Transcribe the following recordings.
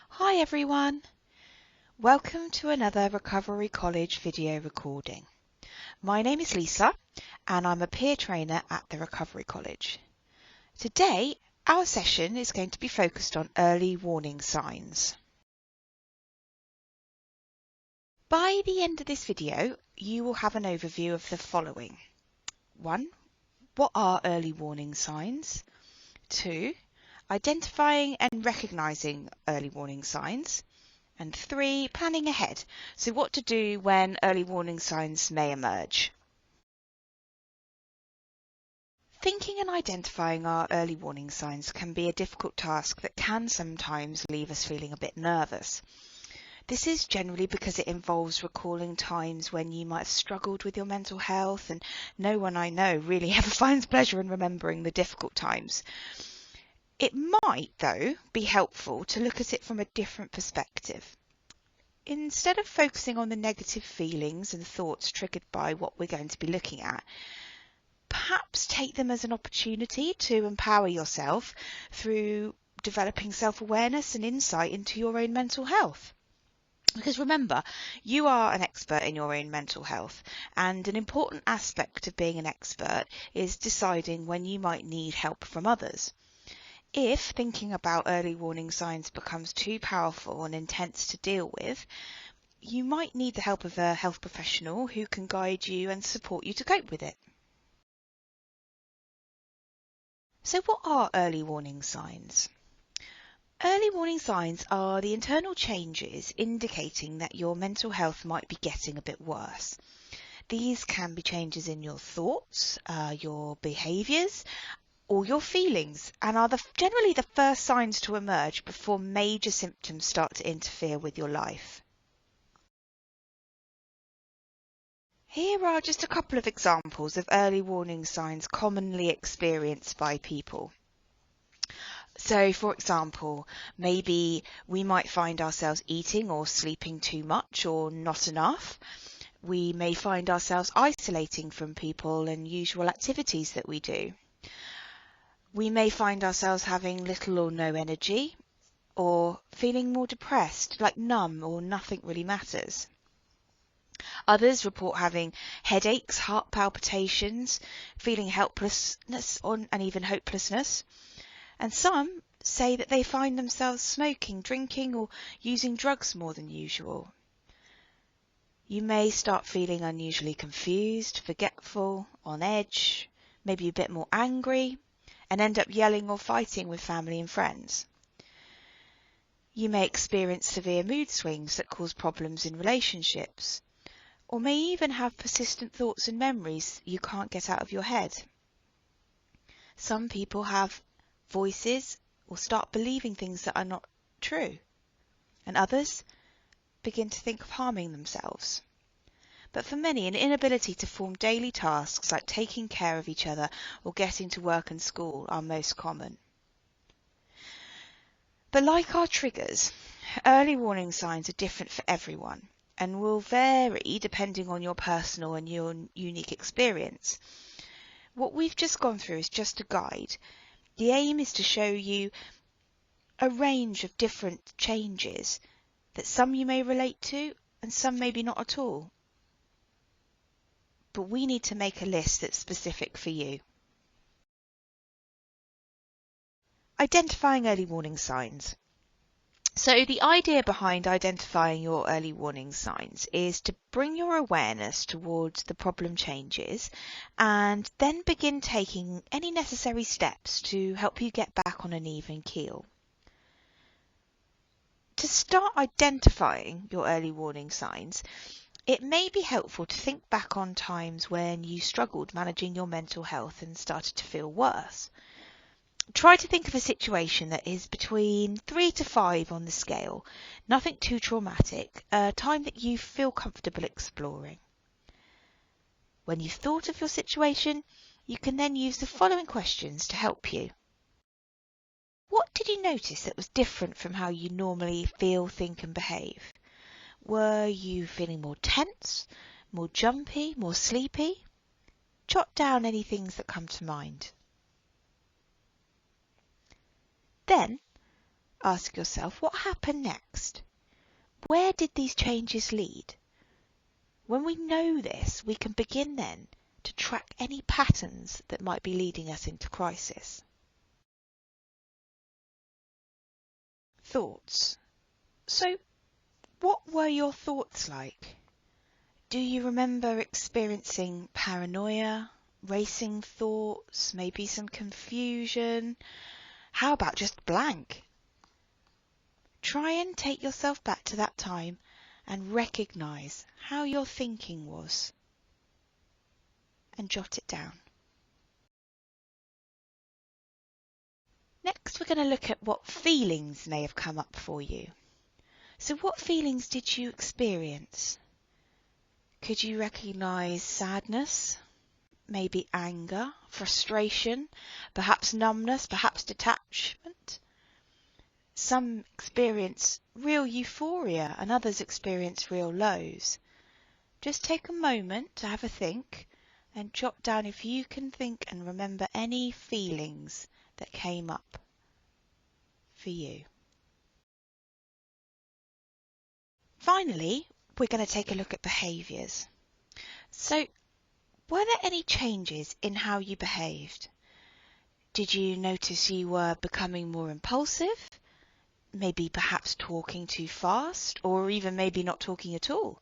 Hi everyone! Welcome to another Recovery College video recording. My name is Lisa and I'm a peer trainer at the Recovery College. Today our session is going to be focused on early warning signs. By the end of this video you will have an overview of the following. 1. What are early warning signs? 2. Identifying and recognising early warning signs. And 3, planning ahead. So what to do when early warning signs may emerge. Thinking and identifying our early warning signs can be a difficult task that can sometimes leave us feeling a bit nervous. This is generally because it involves recalling times when you might have struggled with your mental health, and no one I know really ever finds pleasure in remembering the difficult times. It might, though, be helpful to look at it from a different perspective. Instead of focusing on the negative feelings and thoughts triggered by what we're going to be looking at, perhaps take them as an opportunity to empower yourself through developing self-awareness and insight into your own mental health. Because remember, you are an expert in your own mental health, and an important aspect of being an expert is deciding when you might need help from others. If thinking about early warning signs becomes too powerful and intense to deal with, you might need the help of a health professional who can guide you and support you to cope with it. So what are early warning signs? Early warning signs are the internal changes indicating that your mental health might be getting a bit worse. These can be changes in your thoughts, your behaviours, or your feelings, and are generally the first signs to emerge before major symptoms start to interfere with your life. Here are just a couple of examples of early warning signs commonly experienced by people. So, for example, maybe we might find ourselves eating or sleeping too much or not enough. We may find ourselves isolating from people and usual activities that we do. We may find ourselves having little or no energy, or feeling more depressed, like numb or nothing really matters. Others report having headaches, heart palpitations, feeling helplessness and even hopelessness. And some say that they find themselves smoking, drinking or using drugs more than usual. You may start feeling unusually confused, forgetful, on edge, maybe a bit more angry, and end up yelling or fighting with family and friends. You may experience severe mood swings that cause problems in relationships, or may even have persistent thoughts and memories you can't get out of your head. Some people have voices or start believing things that are not true, and others begin to think of harming themselves. But for many, an inability to form daily tasks like taking care of each other or getting to work and school are most common. But like our triggers, early warning signs are different for everyone and will vary depending on your personal and your unique experience. What we've just gone through is just a guide. The aim is to show you a range of different changes that some you may relate to and some maybe not at all. But we need to make a list that's specific for you. Identifying early warning signs. So the idea behind identifying your early warning signs is to bring your awareness towards the problem changes and then begin taking any necessary steps to help you get back on an even keel. To start identifying your early warning signs, it may be helpful to think back on times when you struggled managing your mental health and started to feel worse. Try to think of a situation that is between 3 to 5 on the scale, nothing too traumatic, a time that you feel comfortable exploring. When you've thought of your situation, you can then use the following questions to help you. What did you notice that was different from how you normally feel, think and behave? Were you feeling more tense, more jumpy, more sleepy? Jot down any things that come to mind. Then, Ask yourself, what happened next? Where did these changes lead? When we know this, we can begin then to track any patterns that might be leading us into crisis. Thoughts. So, what were your thoughts like? Do you remember experiencing paranoia, racing thoughts, maybe some confusion? How about just blank? Try and take yourself back to that time and recognise how your thinking was and jot it down. Next, we're going to look at what feelings may have come up for you. So what feelings did you experience? Could you recognise sadness, maybe anger, frustration, perhaps numbness, perhaps detachment? Some experience real euphoria and others experience real lows. Just take a moment to have a think and jot down if you can think and remember any feelings that came up for you. Finally, we're going to take a look at behaviours. So, were there any changes in how you behaved? Did you notice you were becoming more impulsive? Maybe perhaps talking too fast, or even maybe not talking at all?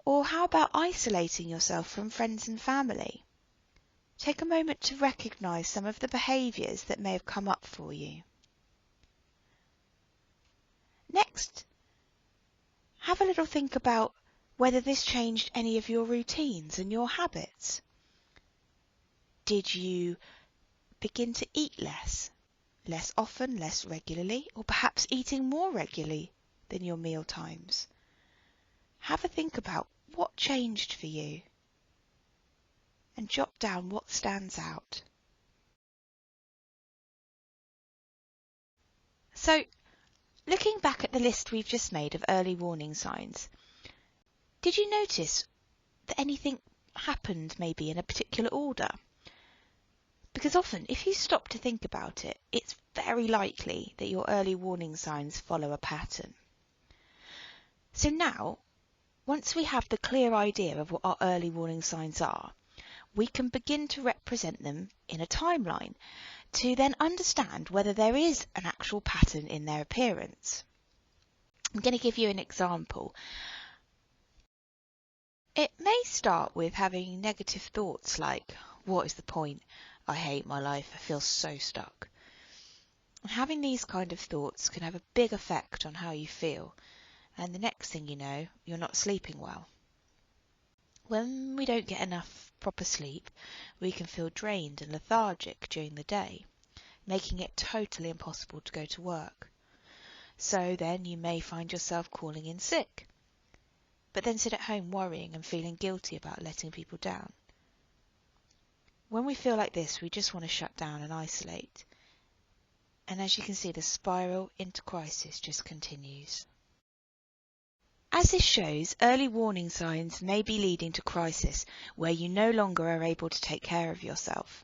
Or how about isolating yourself from friends and family? Take a moment to recognise some of the behaviours that may have come up for you. Next, have a little think about whether this changed any of your routines and your habits. Did you begin to eat less often, less regularly, or perhaps eating more regularly than your meal times? Have a think about what changed for you and jot down what stands out. So, looking back at the list we've just made of early warning signs, did you notice that anything happened maybe in a particular order? Because often, if you stop to think about it, it's very likely that your early warning signs follow a pattern. So now, once we have the clear idea of what our early warning signs are, we can begin to represent them in a timeline to then understand whether there is an actual pattern in their appearance. I'm going to give you an example. It may start with having negative thoughts like, what is the point? I hate my life, I feel so stuck. And having these kind of thoughts can have a big effect on how you feel, and the next thing you know, you're not sleeping well. When we don't get enough proper sleep, we can feel drained and lethargic during the day, making it totally impossible to go to work. So then you may find yourself calling in sick, but then sit at home worrying and feeling guilty about letting people down. When we feel like this, we just want to shut down and isolate. And as you can see, the spiral into crisis just continues. As this shows, early warning signs may be leading to crisis where you no longer are able to take care of yourself.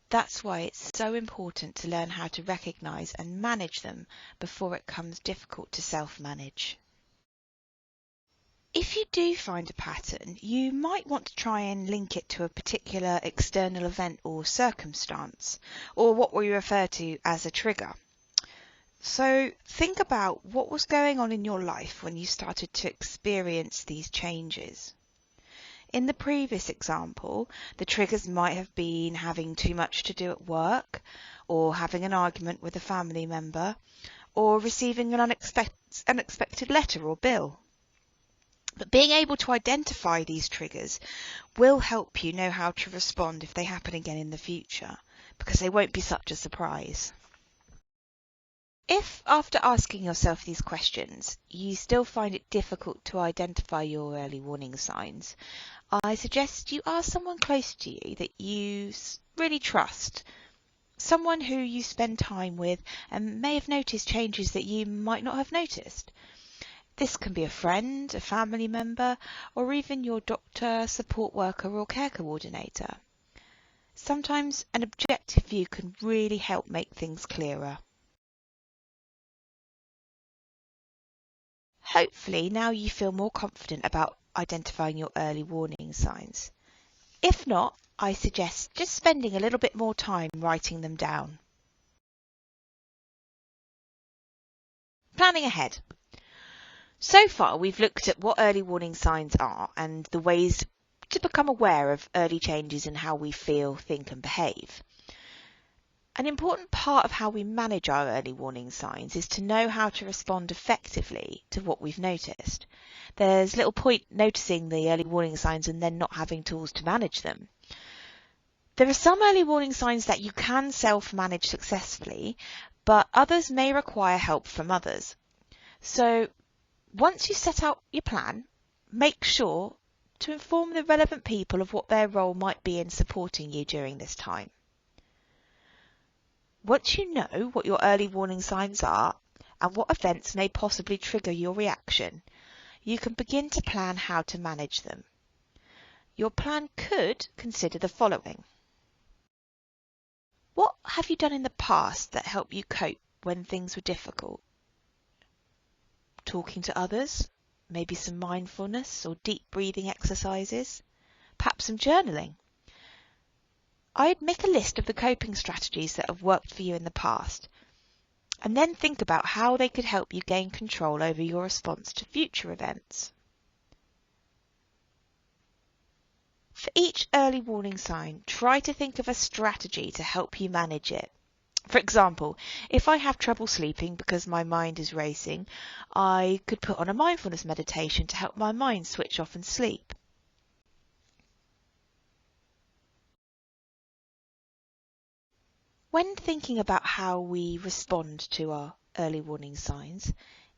That's why it's so important to learn how to recognise and manage them before it becomes difficult to self-manage. If you do find a pattern, you might want to try and link it to a particular external event or circumstance, or what we refer to as a trigger. So think about what was going on in your life when you started to experience these changes. In the previous example, the triggers might have been having too much to do at work, or having an argument with a family member, or receiving an unexpected letter or bill. But being able to identify these triggers will help you know how to respond if they happen again in the future, because they won't be such a surprise. If, after asking yourself these questions, you still find it difficult to identify your early warning signs, I suggest you ask someone close to you that you really trust, someone who you spend time with and may have noticed changes that you might not have noticed. This can be a friend, a family member, or even your doctor, support worker or care coordinator. Sometimes an objective view can really help make things clearer. Hopefully now you feel more confident about identifying your early warning signs. If not, I suggest just spending a little bit more time writing them down. Planning ahead. So far we've looked at what early warning signs are and the ways to become aware of early changes in how we feel, think and behave. An important part of how we manage our early warning signs is to know how to respond effectively to what we've noticed. There's little point noticing the early warning signs and then not having tools to manage them. There are some early warning signs that you can self-manage successfully, but others may require help from others. So once you set out your plan, make sure to inform the relevant people of what their role might be in supporting you during this time. Once you know what your early warning signs are and what events may possibly trigger your reaction, you can begin to plan how to manage them. Your plan could consider the following. What have you done in the past that helped you cope when things were difficult? Talking to others, maybe some mindfulness or deep breathing exercises, perhaps some journaling. I'd make a list of the coping strategies that have worked for you in the past, and then think about how they could help you gain control over your response to future events. For each early warning sign, try to think of a strategy to help you manage it. For example, if I have trouble sleeping because my mind is racing, I could put on a mindfulness meditation to help my mind switch off and sleep. When thinking about how we respond to our early warning signs,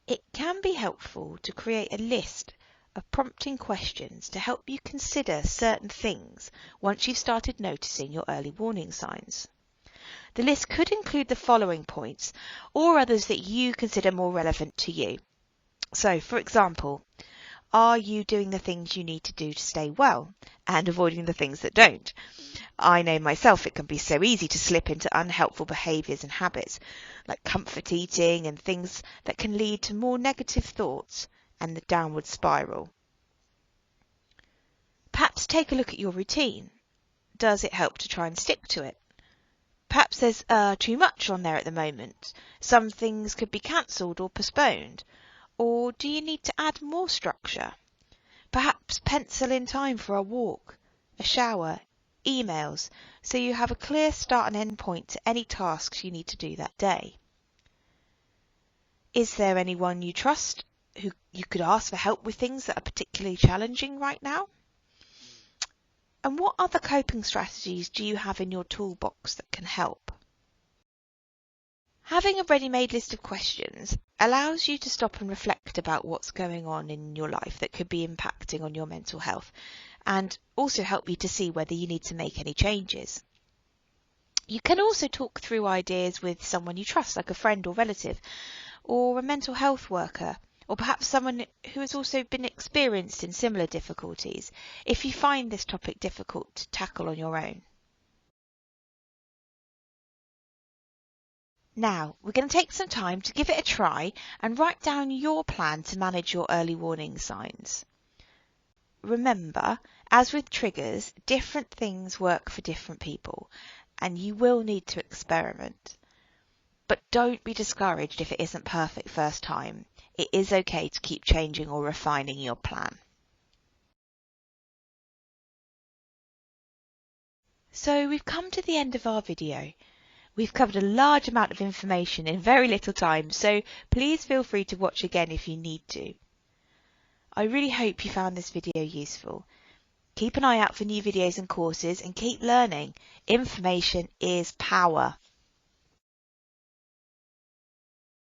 it can be helpful to create a list of prompting questions to help you consider certain things once you've started noticing your early warning signs. The list could include the following points or others that you consider more relevant to you. So, for example, are you doing the things you need to do to stay well and avoiding the things that don't? I know myself it can be so easy to slip into unhelpful behaviours and habits like comfort eating and things that can lead to more negative thoughts and the downward spiral. Perhaps take a look at your routine. Does it help to try and stick to it? Perhaps there's too much on there at the moment. Some things could be cancelled or postponed. Or do you need to add more structure? Perhaps pencil in time for a walk, a shower, emails, so you have a clear start and end point to any tasks you need to do that day. Is there anyone you trust who you could ask for help with things that are particularly challenging right now? And what other coping strategies do you have in your toolbox that can help? Having a ready-made list of questions allows you to stop and reflect about what's going on in your life that could be impacting on your mental health, and also help you to see whether you need to make any changes. You can also talk through ideas with someone you trust, like a friend or relative, or a mental health worker, or perhaps someone who has also been experienced in similar difficulties, if you find this topic difficult to tackle on your own. Now, we're going to take some time to give it a try and write down your plan to manage your early warning signs. Remember, as with triggers, different things work for different people, and you will need to experiment. But don't be discouraged if it isn't perfect first time. It is okay to keep changing or refining your plan. So we've come to the end of our video. We've covered a large amount of information in very little time, so please feel free to watch again if you need to. I really hope you found this video useful. Keep an eye out for new videos and courses and keep learning. Information is power.